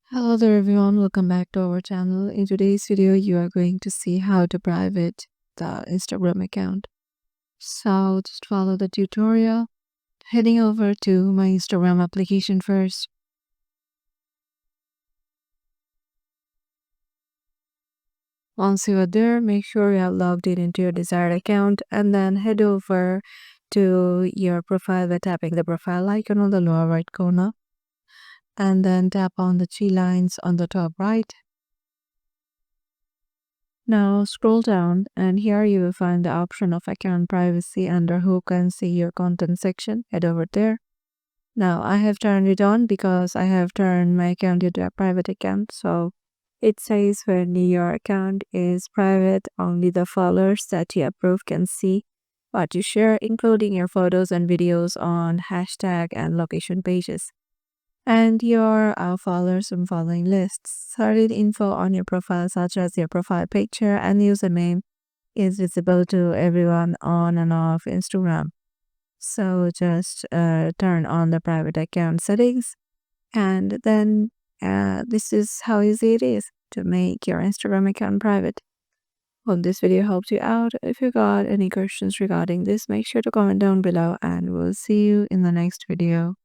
Hello there everyone, welcome back to our channel. In today's video, you are going to see how to private the Instagram account. So just follow the tutorial. Heading over to my Instagram application first. Once you are there, make sure you have logged in into your desired account and then head over to your profile by tapping the profile icon on the lower right corner and then tap on the three lines on the top right. Now scroll down and here you will find the option of account privacy under who can see your content section. Head over there. Now I have turned it on because I have turned my account into a private account. So it says when your account is private, only the followers that you approve can see what you share, including your photos and videos on hashtag and location pages and your followers and following lists. Certain info on your profile, such as your profile picture and username, is visible to everyone on and off Instagram. So just turn on the private account settings, and then this is how easy it is to make your Instagram account private. Hope this video helped you out. If you got any questions regarding this, make sure to comment down below, and we'll see you in the next video.